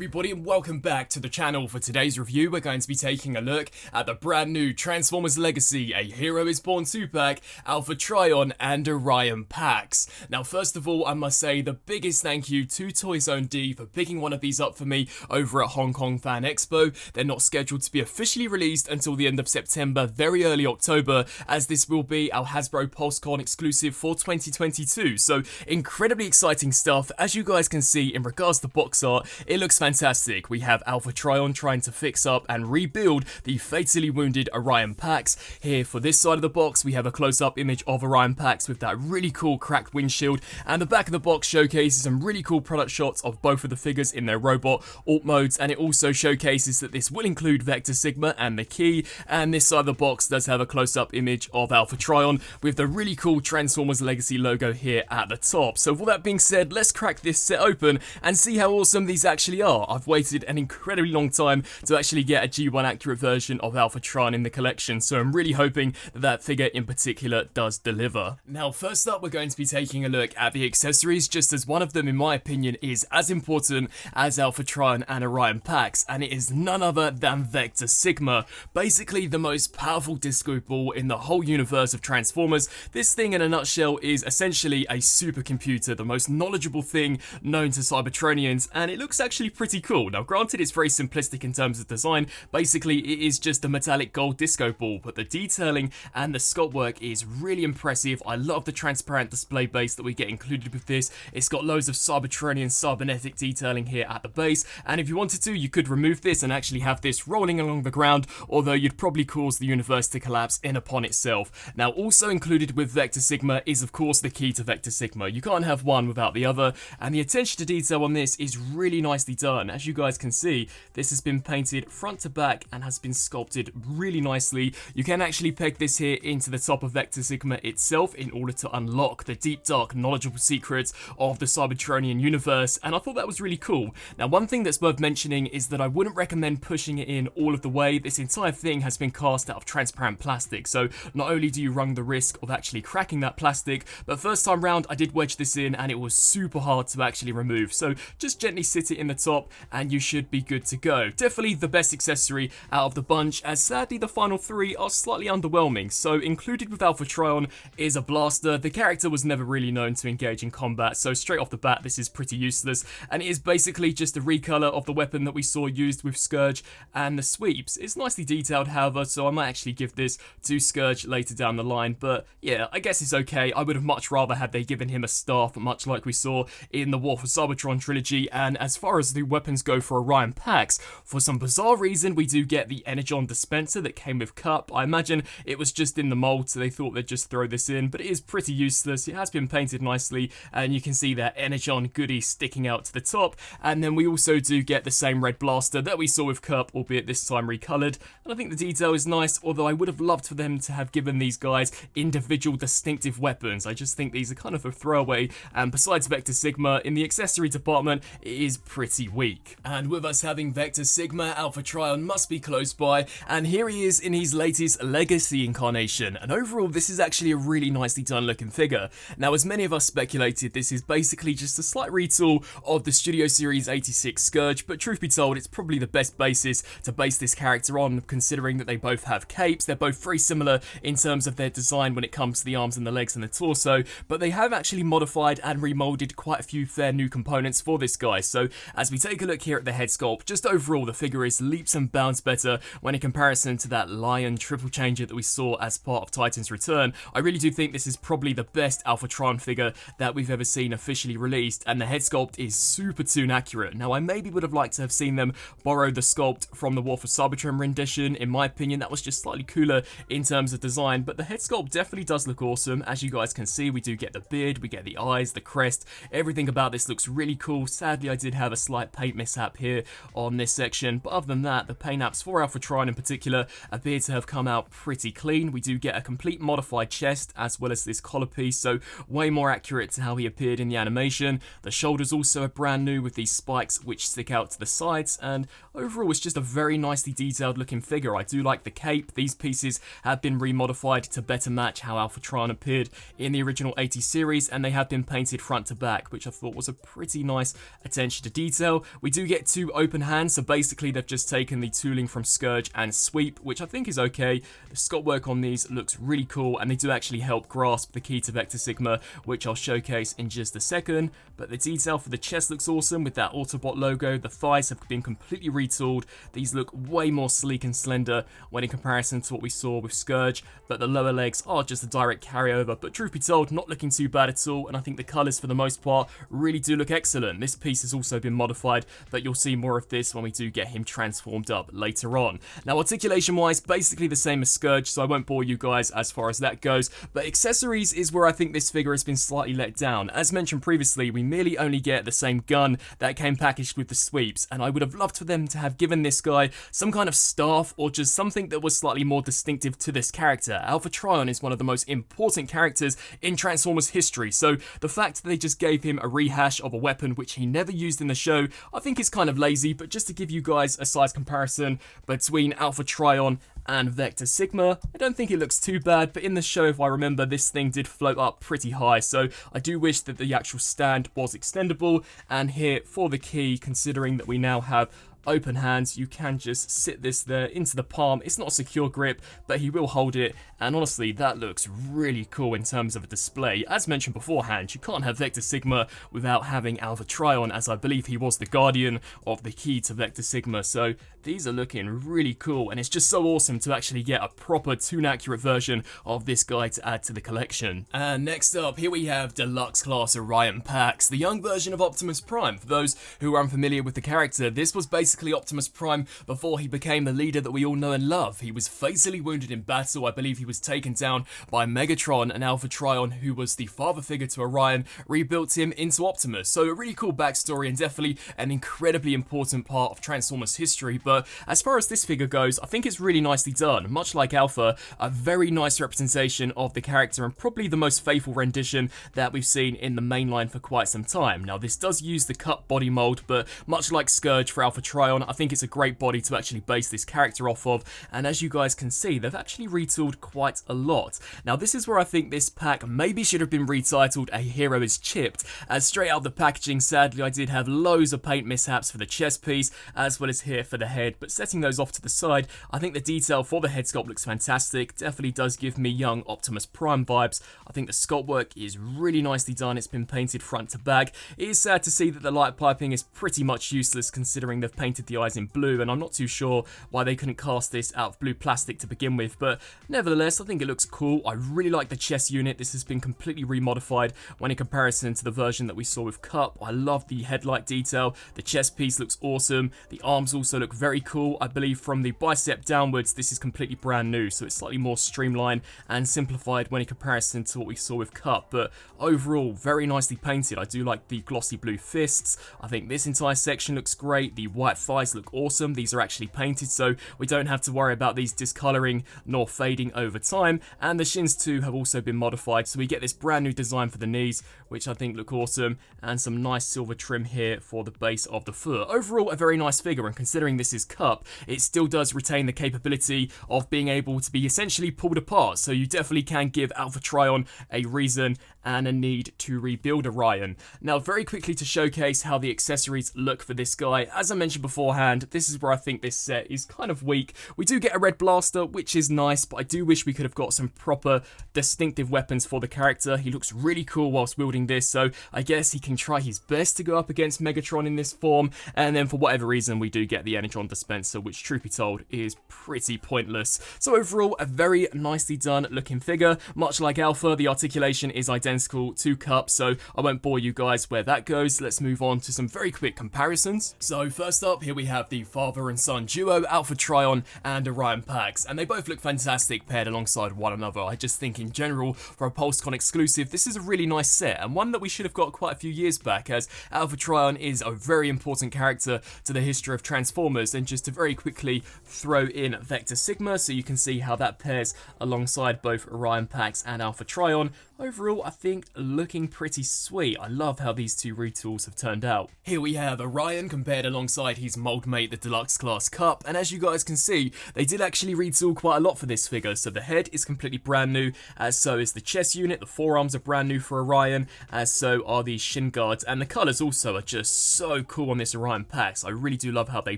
everybody and welcome back to the channel. For today's review, we're going to be taking a look at the brand new Transformers Legacy, A Hero Is Born 2-pack, Alpha Trion and Orion packs. Now first of all, I must say the biggest thank you to Toyzone D for picking one of these up for me over at Hong Kong Fan Expo. They're not scheduled to be officially released until the end of September, very early October, as this will be our Hasbro PulseCon exclusive for 2022. So incredibly exciting stuff. As you guys can see in regards to box art, it looks fantastic. We have Alpha Trion trying to fix up and rebuild the fatally wounded Orion packs. Here for this side of the box, we have a close-up image of Orion packs with that really cool cracked windshield, and the back of the box showcases some really cool product shots of both of the figures in their robot alt modes, and it also showcases that this will include Vector Sigma and the key. And this side of the box does have a close-up image of Alpha Trion with the really cool Transformers Legacy logo here at the top. So with all that being said, let's crack this set open and see how awesome these actually are. I've waited an incredibly long time to actually get a G1 accurate version of Alpha Trion in the collection, so I'm really hoping that that figure in particular does deliver. Now first up, we're going to be taking a look at the accessories, just as one of them in my opinion is as important as Alpha Trion and Orion packs, and it is none other than Vector Sigma. Basically the most powerful disco ball in the whole universe of Transformers. This thing in a nutshell is essentially a supercomputer, the most knowledgeable thing known to Cybertronians, and it looks actually pretty cool. Now granted, it's very simplistic in terms of design. Basically it is just a metallic gold disco ball, but the detailing and the sculpt work is really impressive. I love the transparent display base that we get included with this. It's got loads of Cybertronian cybernetic detailing here at the base, and if you wanted to, you could remove this and actually have this rolling along the ground, although you'd probably cause the universe to collapse in upon itself. Now also included with Vector Sigma is of course the key to Vector Sigma. You can't have one without the other, and the attention to detail on this is really nicely done. As you guys can see, this has been painted front to back and has been sculpted really nicely. You can actually peg this here into the top of Vector Sigma itself in order to unlock the deep, dark, knowledgeable secrets of the Cybertronian universe, and I thought that was really cool. Now one thing that's worth mentioning is that I wouldn't recommend pushing it in all of the way. This entire thing has been cast out of transparent plastic, so not only do you run the risk of actually cracking that plastic, but first time round I did wedge this in and it was super hard to actually remove, so just gently sit it in the top and you should be good to go. Definitely the best accessory out of the bunch, as sadly the final three are slightly underwhelming. So included with Alpha Trion is a blaster. The character was never really known to engage in combat, so straight off the bat this is pretty useless, and it is basically just a recolor of the weapon that we saw used with Scourge and the sweeps. It's nicely detailed however, so I might actually give this to Scourge later down the line, but yeah, I guess it's okay. I would have much rather had they given him a staff, much like we saw in the War for Cybertron trilogy. And as far as the weapons go for Orion packs, for some bizarre reason we do get the Energon dispenser that came with Cup. I imagine it was just in the mold, so they thought they'd just throw this in, but it is pretty useless. It has been painted nicely and you can see that Energon goodie sticking out to the top, and then we also do get the same red blaster that we saw with Cup, albeit this time recolored, and I think the detail is nice, although I would have loved for them to have given these guys individual distinctive weapons. I just think these are kind of a throwaway, and besides Vector Sigma, in the accessory department it is pretty weak. And with us having Vector Sigma, Alpha Trion must be close by, and here he is in his latest Legacy incarnation, and overall this is actually a really nicely done looking figure. Now as many of us speculated, this is basically just a slight retool of the Studio Series 86 Scourge, but truth be told it's probably the best basis to base this character on, considering that they both have capes. They're both very similar in terms of their design when it comes to the arms and the legs and the torso, but they have actually modified and remolded quite a few fair new components for this guy. So as we take a look here at the head sculpt, just overall the figure is leaps and bounds better when in comparison to that Lion triple changer that we saw as part of Titan's Return. I really do think this is probably the best Alpha Trion figure that we've ever seen officially released, and the head sculpt is super toon accurate. Now I maybe would have liked to have seen them borrow the sculpt from the War for Cybertron rendition. In my opinion that was just slightly cooler in terms of design, but the head sculpt definitely does look awesome. As you guys can see, we do get the beard, we get the eyes, the crest, everything about this looks really cool. Sadly I did have a slight paint mishap here on this section, but other than that the paint apps for Alpha Trion in particular appear to have come out pretty clean. We do get a complete modified chest as well as this collar piece, so way more accurate to how he appeared in the animation. The shoulders also are brand new with these spikes which stick out to the sides, and overall it's just a very nicely detailed looking figure. I do like the cape. These pieces have been remodified to better match how Alpha Trion appeared in the original 80 series, and they have been painted front to back, which I thought was a pretty nice attention to detail. we do get 2 open hands, so basically they've just taken the tooling from Scourge and Sweep, which I think is okay. The Scott work on these looks really cool, and they do actually help grasp the key to Vector Sigma, which I'll showcase in just a second. But the detail for the chest looks awesome with that Autobot logo. The thighs have been completely retooled. These look way more sleek and slender when in comparison to what we saw with Scourge, but the lower legs are just a direct carryover. But truth be told, not looking too bad at all, and I think the colours for the most part really do look excellent. This piece has also been modified, but you'll see more of this when we do get him transformed up later on. Now, articulation wise, basically the same as Scourge, so I won't bore you guys as far as that goes, but accessories is where I think this figure has been slightly let down. As mentioned previously, we merely only get the same gun that came packaged with the sweeps, and I would have loved for them to have given this guy some kind of staff or just something that was slightly more distinctive to this character. Alpha Trion is one of the most important characters in Transformers history, so the fact that they just gave him a rehash of a weapon which he never used in the show, I think is kind of lazy. But just to give you guys a size comparison between Alpha Trion and Vector Sigma, I don't think it looks too bad, but in the show, if I remember, this thing did float up pretty high, so I do wish that the actual stand was extendable. And here for the key, considering that we now have open hands, you can just sit this there into the palm. It's not a secure grip, but he will hold it, and honestly that looks really cool in terms of a display. As mentioned beforehand, you can't have Vector Sigma without having Alpha Trion, as I believe he was the guardian of the key to Vector Sigma, so these are looking really cool, and it's just so awesome to actually get a proper toon accurate version of this guy to add to the collection. And next up, here we have Deluxe Class Orion Pax, the young version of Optimus Prime. For those who are unfamiliar with the character, this was basically Optimus Prime before he became the leader that we all know and love. He was fatally wounded in battle. I believe he was taken down by Megatron, and Alpha Trion, who was the father figure to Orion, rebuilt him into Optimus. So a really cool backstory and definitely an incredibly important part of Transformers history. But as far as this figure goes, I think it's really nicely done. Much like Alpha, a very nice representation of the character and probably the most faithful rendition that we've seen in the mainline for quite some time. Now, this does use the cut body mold, but much like Scourge for Alpha Trion, I think it's a great body to actually base this character off of, and as you guys can see, they've actually retooled quite a lot. Now, this is where I think this pack maybe should have been retitled A Hero is Chipped, as straight out of the packaging, sadly, I did have loads of paint mishaps for the chest piece, as well as here for the head, but setting those off to the side, I think the detail for the head sculpt looks fantastic. Definitely does give me young Optimus Prime vibes. I think the sculpt work is really nicely done. It's been painted front to back. It is sad to see that the light piping is pretty much useless considering they've painted the eyes in blue, and I'm not too sure why they couldn't cast this out of blue plastic to begin with, but nevertheless, I think it looks cool. I really like the chest unit. This has been completely remodified when in comparison to the version that we saw with Cup. I love the headlight detail. The chest piece looks awesome. The arms also look very cool. I believe from the bicep downwards, this is completely brand new, so it's slightly more streamlined and simplified when in comparison to what we saw with Cup, but overall, very nicely painted. I do like the glossy blue fists. I think this entire section looks great. The white thighs look awesome. These are actually painted, so we don't have to worry about these discoloring nor fading over time, and the shins too have also been modified, so we get this brand new design for the knees, which I think look awesome, and some nice silver trim here for the base of the foot. Overall, a very nice figure, and considering this is Cup, it still does retain the capability of being able to be essentially pulled apart, so you definitely can give Alpha Trion a reason and a need to rebuild Orion. Now, very quickly to showcase how the accessories look for this guy, as I mentioned beforehand, this is where I think this set is kind of weak. We do get a red blaster, which is nice, but I do wish we could have got some proper distinctive weapons for the character. He looks really cool whilst wielding this, so I guess he can try his best to go up against Megatron in this form, and then for whatever reason we do get the Energon dispenser, which truth be told is pretty pointless. So overall, a very nicely done looking figure. Much like Alpha, the articulation is identical to Cup, so I won't bore you guys where that goes. Let's move on to some very quick comparisons. So first up, here we have the father and son duo, Alpha Trion and Orion Pax, and they both look fantastic paired alongside one another. I just think in general, for a PulseCon exclusive, this is a really nice set, and one that we should have got quite a few years back, as Alpha Trion is a very important character to the history of Transformers. And just to very quickly throw in Vector Sigma, so you can see how that pairs alongside both Orion Pax and Alpha Trion. Overall, I think looking pretty sweet. I love how these two retools have turned out. Here we have Orion compared alongside his mold mate, the Deluxe Class Cup, and as you guys can see, they did actually retool quite a lot for this figure. So the head is completely brand new, as so is the chest unit, the forearms are brand new for Orion, as so are the shin guards, and the colours also are just so cool on this Orion Pax. I really do love how they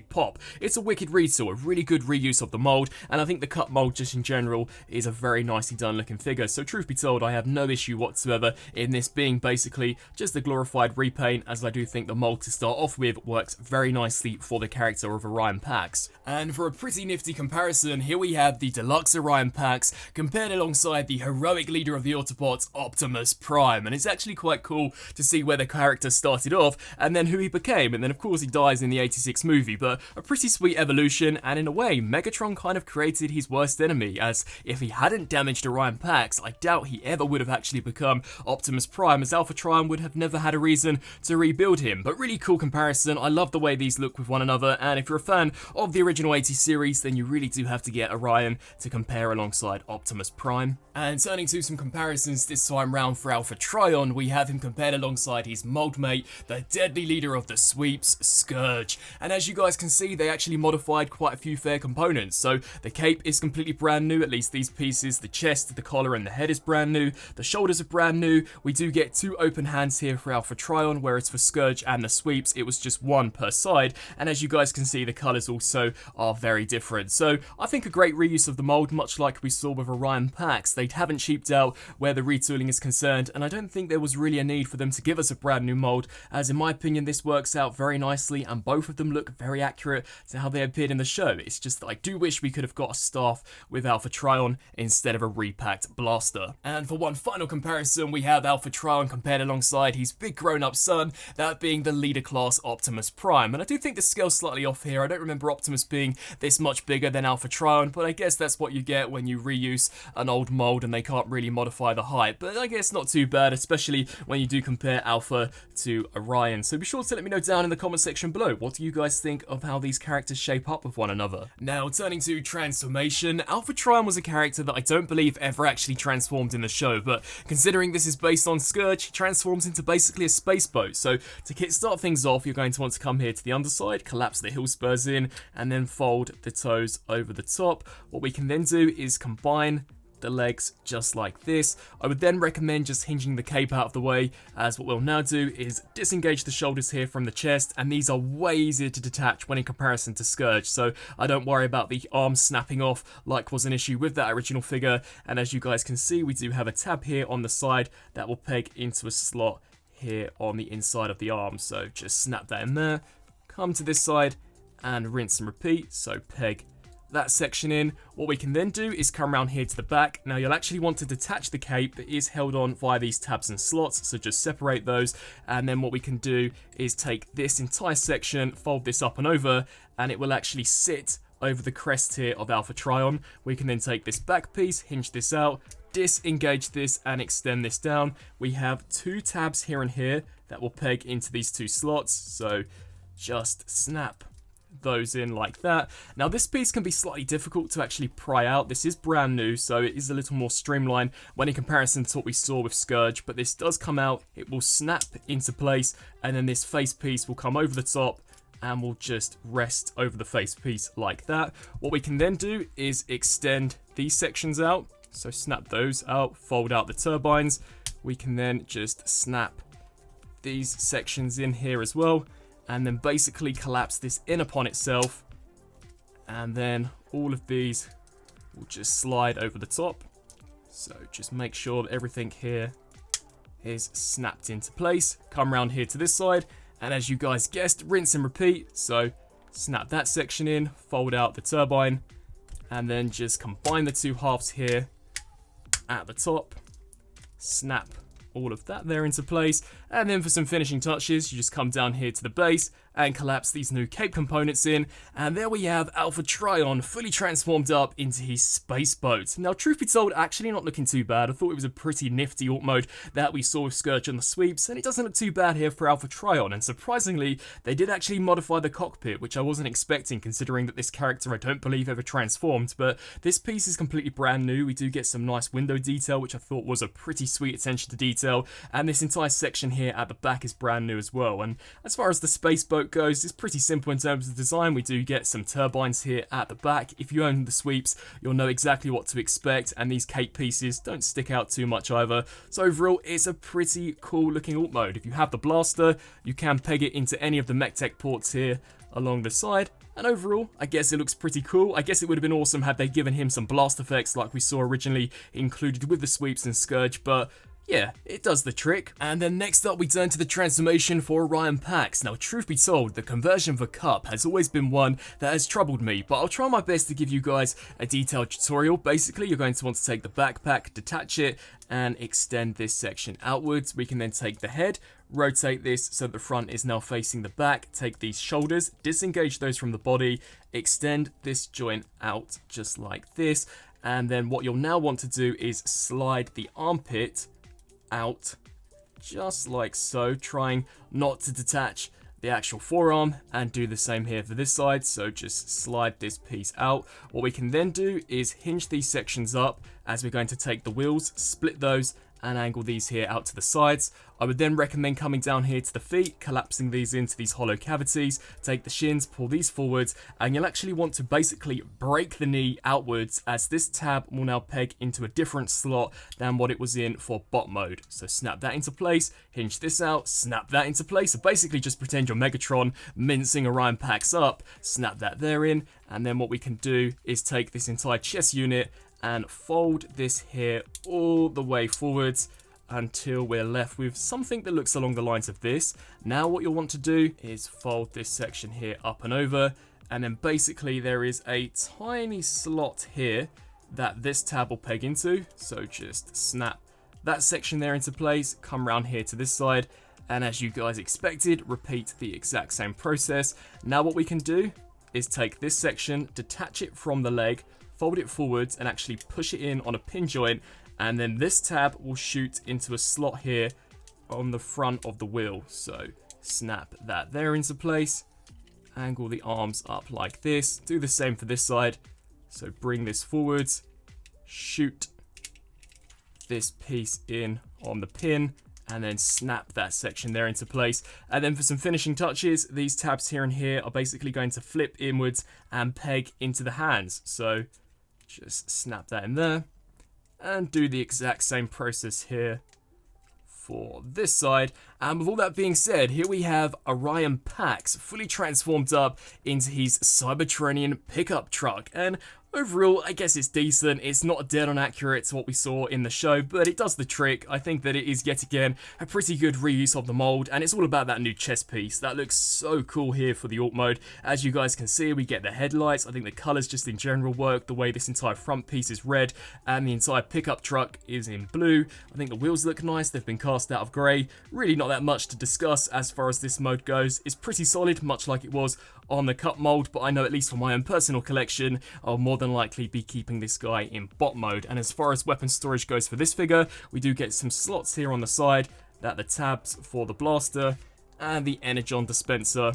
pop. It's a wicked retool, a really good reuse of the mold, and I think the cut mold just in general is a very nicely done looking figure. So truth be told, I have no issue whatsoever in this being basically just a glorified repaint, as I do think the mold to start off with works very nicely for the character of Orion Pax. And for a pretty nifty comparison, here we have the Deluxe Orion Pax compared alongside the heroic leader of the Autobots, Optimus Prime, and it's actually quite cool to see where the character started off and then who he became, and then of course he dies in the 86 movie, but a pretty sweet evolution. And in a way, Megatron kind of created his worst enemy, as if he hadn't damaged Orion Pax, I doubt he ever would have actually become Optimus Prime, as Alpha Trion would have never had a reason to rebuild him. But really cool comparison. I love the way these look with one another, and if you're a fan of the original 80 series, then you really do have to get Orion to compare alongside Optimus Prime. And turning to some comparisons this time round for Alpha Trion, we have him compared alongside his mold mate, the deadly leader of the sweeps, Scourge. And as you guys can see, they actually modified quite a few fair components. So the cape is completely brand new, at least these pieces. The chest, the collar and the head is brand new. The shoulders are brand new. We do get two open hands here for Alpha Trion, whereas for Scourge and the sweeps, it was just one per side. And as you guys can see, the colors also are very different. So I think a great reuse of the mold, much like we saw with Orion Pax. They haven't cheaped out where the retooling is concerned, and I don't think there was really a need for them to give us a brand new mold, as in my opinion this works out very nicely and both of them look very accurate to how they appeared in the show. It's just that I do wish we could have got a staff with Alpha Trion instead of a repacked blaster. And for one final comparison, we have Alpha Trion compared alongside his big grown-up son, that being the leader class Optimus Prime. And I do think the scale's slightly off here. I don't remember Optimus being this much bigger than Alpha Trion, but I guess that's what you get when you reuse an old mold and they can't really modify the height. But I guess not too bad, especially when you do compare Alpha to Orion. So be sure to let me know down in the comment section below, what do you guys think of how these characters shape up with one another? Now, turning to transformation, Alpha Trion was a character that I don't believe ever actually transformed in the show, but considering this is based on Scourge, he transforms into basically a space boat. So to kickstart things off, you're going to want to come here to the underside, collapse the heel spurs in, and then fold the toes over the top. What we can then do is combine the legs just like this. I would then recommend just hinging the cape out of the way, as what we'll now do is disengage the shoulders here from the chest, and these are way easier to detach when in comparison to Scourge, so I don't worry about the arms snapping off like was an issue with that original figure. And as you guys can see, we do have a tab here on the side that will peg into a slot here on the inside of the arm, so just snap that in there, come to this side and rinse and repeat. So peg that section in. What we can then do is come around here to the back. Now you'll actually want to detach the cape. It is held on via these tabs and slots, so just separate those, and then what we can do is take this entire section, fold this up and over, and it will actually sit over the crest here of Alpha Trion. We can then take this back piece, hinge this out, disengage this and extend this down. We have two tabs here and here that will peg into these two slots, so just snap those in like that. Now this piece can be slightly difficult to actually pry out. This is brand new, so it is a little more streamlined when in comparison to what we saw with Scourge, but this does come out, it will snap into place, and then this face piece will come over the top and will just rest over the face piece like that. What we can then do is extend these sections out, so snap those out, fold out the turbines. We can then just snap these sections in here as well, and then basically collapse this in upon itself, and then all of these will just slide over the top. So just make sure that everything here is snapped into place. Come around here to this side, and as you guys guessed, rinse and repeat. So snap that section in, fold out the turbine, and then just combine the two halves here at the top, snap all of that there into place, And then for some finishing touches, you just come down here to the base and collapse these new cape components in, and there we have Alpha Trion fully transformed up into his space boat. Now, truth be told, actually not looking too bad. I thought it was a pretty nifty alt mode that we saw with Scourge on the sweeps, and it doesn't look too bad here for Alpha Trion, and surprisingly, they did actually modify the cockpit, which I wasn't expecting considering that this character I don't believe ever transformed, but this piece is completely brand new. We do get some nice window detail, which I thought was a pretty sweet attention to detail, and this entire section here at the back is brand new as well. And as far as the space boat goes, it's pretty simple in terms of design. We do get some turbines here at the back. If you own the sweeps, you'll know exactly what to expect, and these cape pieces don't stick out too much either. So overall, it's a pretty cool looking alt mode. If you have the blaster, you can peg it into any of the mech tech ports here along the side. And overall, I guess it looks pretty cool. I guess it would have been awesome had they given him some blast effects like we saw originally included with the sweeps and Scourge, but yeah, it does the trick. And then next up we turn to the transformation for Orion Pax. Now, truth be told, the conversion for Cup has always been one that has troubled me, but I'll try my best to give you guys a detailed tutorial. Basically, you're going to want to take the backpack, detach it, and extend this section outwards. We can then take the head, rotate this so the front is now facing the back, take these shoulders, disengage those from the body, extend this joint out just like this, and then what you'll now want to do is slide the armpit out just like so, trying not to detach the actual forearm, and do the same here for this side. So just slide this piece out. What we can then do is hinge these sections up as we're going to take the wheels, split those, and angle these here out to the sides. I would then recommend coming down here to the feet, collapsing these into these hollow cavities, take the shins, pull these forwards, and you'll actually want to basically break the knee outwards, as this tab will now peg into a different slot than what it was in for bot mode. So snap that into place, hinge this out, snap that into place. So basically just pretend you're Megatron mincing Orion Pax up, snap that there in, and then what we can do is take this entire chest unit and fold this here all the way forwards until we're left with something that looks along the lines of this. Now what you'll want to do is fold this section here up and over, and then basically there is a tiny slot here that this tab will peg into. So just snap that section there into place, come around here to this side, and as you guys expected, repeat the exact same process. Now what we can do is take this section, detach it from the leg, fold it forwards, and actually push it in on a pin joint, and then this tab will shoot into a slot here on the front of the wheel. So snap that there into place, angle the arms up like this, do the same for this side. So bring this forwards, shoot this piece in on the pin, and then snap that section there into place. And then for some finishing touches, these tabs here and here are basically going to flip inwards and peg into the hands. So just snap that in there and do the exact same process here for this side. And with all that being said, here we have Orion Pax fully transformed up into his Cybertronian pickup truck. And overall, I guess it's decent. It's not dead on accurate to what we saw in the show, but it does the trick. I think that it is yet again a pretty good reuse of the mold, and it's all about that new chest piece. That looks so cool here for the alt mode. As you guys can see, we get the headlights. I think the colors just in general work. The way this entire front piece is red and the entire pickup truck is in blue. I think the wheels look nice. They've been cast out of grey. Really not that much to discuss as far as this mode goes. It's pretty solid, much like it was on the Cup mold, but I know at least for my own personal collection, I'll more than likely be keeping this guy in bot mode. And as far as weapon storage goes for this figure, we do get some slots here on the side that the tabs for the blaster and the energon dispenser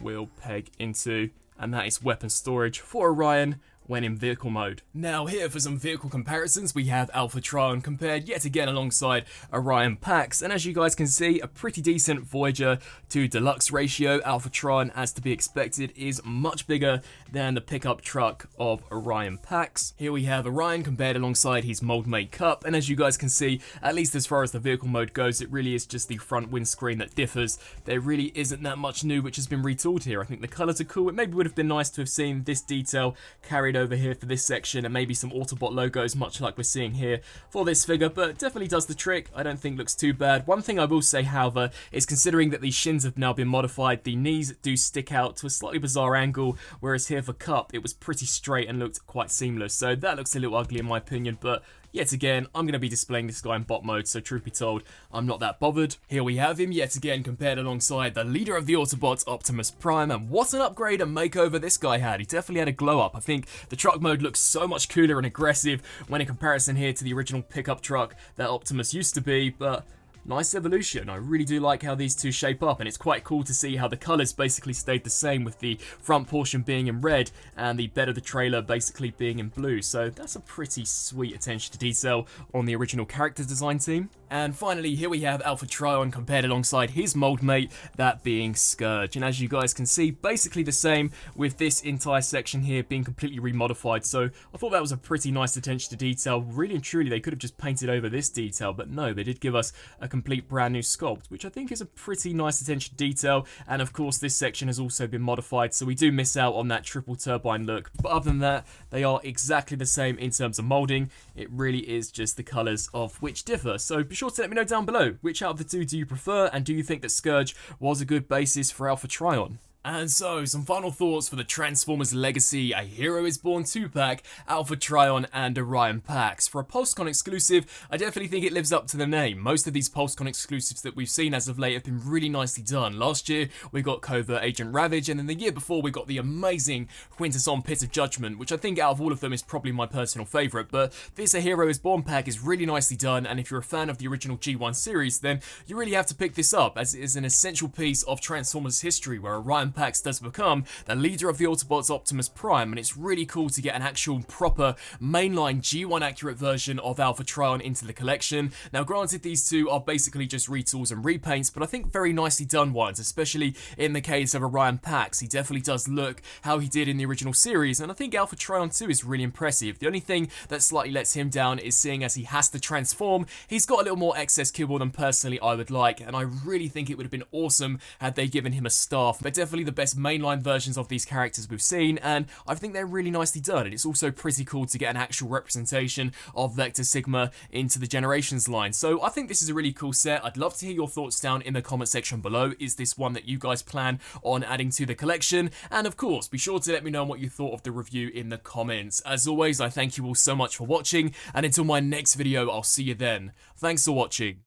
will peg into, and that is weapon storage for Orion when in vehicle mode. Now here for some vehicle comparisons, we have Alpha Trion compared yet again alongside Orion Pax, and as you guys can see, a pretty decent Voyager to Deluxe ratio. Alpha Trion, as to be expected, is much bigger than the pickup truck of Orion Pax. Here we have Orion compared alongside his mold-made Cup, and as you guys can see, at least as far as the vehicle mode goes, it really is just the front windscreen that differs. There really isn't that much new which has been retooled here. I think the colours are cool. It maybe would have been nice to have seen this detail carried over here for this section, and maybe some Autobot logos much like we're seeing here for this figure, but definitely does the trick. I don't think looks too bad. One thing I will say, however, is considering that these shins have now been modified, the knees do stick out to a slightly bizarre angle, whereas here for Cup it was pretty straight and looked quite seamless, so that looks a little ugly in my opinion, but Yet again, I'm going to be displaying this guy in bot mode, so truth be told, I'm not that bothered. Here we have him yet again compared alongside the leader of the Autobots, Optimus Prime, and what an upgrade and makeover this guy had. He definitely had a glow up. I think the truck mode looks so much cooler and aggressive when in comparison here to the original pickup truck that Optimus used to be, but nice evolution. I really do like how these two shape up, and it's quite cool to see how the colours basically stayed the same, with the front portion being in red and the bed of the trailer basically being in blue. So that's a pretty sweet attention to detail on the original character design team. And finally, here we have Alpha Trion compared alongside his mold mate, that being Scourge. And as you guys can see, basically the same, with this entire section here being completely remodified. So I thought that was a pretty nice attention to detail. Really and truly, they could have just painted over this detail, but no, they did give us a complete brand new sculpt, which I think is a pretty nice attention to detail. And of course, this section has also been modified, so we do miss out on that triple turbine look. But other than that, they are exactly the same in terms of molding. It really is just the colours of which differ. So be sure to let me know down below, which out of the two do you prefer, and do you think that Scourge was a good basis for Alpha Trion? And so, some final thoughts for the Transformers Legacy A Hero Is Born 2-pack, Alpha Trion and Orion Pax. For a PulseCon exclusive, I definitely think it lives up to the name. Most of these PulseCon exclusives that we've seen as of late have been really nicely done. Last year, we got Covert Agent Ravage, and then the year before, we got the amazing Quintesson Pit of Judgment, which I think out of all of them is probably my personal favourite. But this A Hero Is Born pack is really nicely done, and if you're a fan of the original G1 series, then you really have to pick this up, as it is an essential piece of Transformers history, where Orion Pax does become the leader of the Autobots, Optimus Prime, and it's really cool to get an actual proper mainline G1 accurate version of Alpha Trion into the collection. Now granted, these two are basically just retools and repaints, but I think very nicely done ones, especially in the case of Orion Pax. He definitely does look how he did in the original series, and I think Alpha Trion 2 is really impressive. The only thing that slightly lets him down is seeing as he has to transform, he's got a little more excess kibble than personally I would like, and I really think it would have been awesome had they given him a staff. They're definitely the best mainline versions of these characters we've seen, and I think they're really nicely done. And it's also pretty cool to get an actual representation of Vector Sigma into the Generations line. So I think this is a really cool set. I'd love to hear your thoughts down in the comment section below. Is this one that you guys plan on adding to the collection? And of course, be sure to let me know what you thought of the review in the comments. As always, I thank you all so much for watching, and until my next video, I'll see you then. Thanks for watching.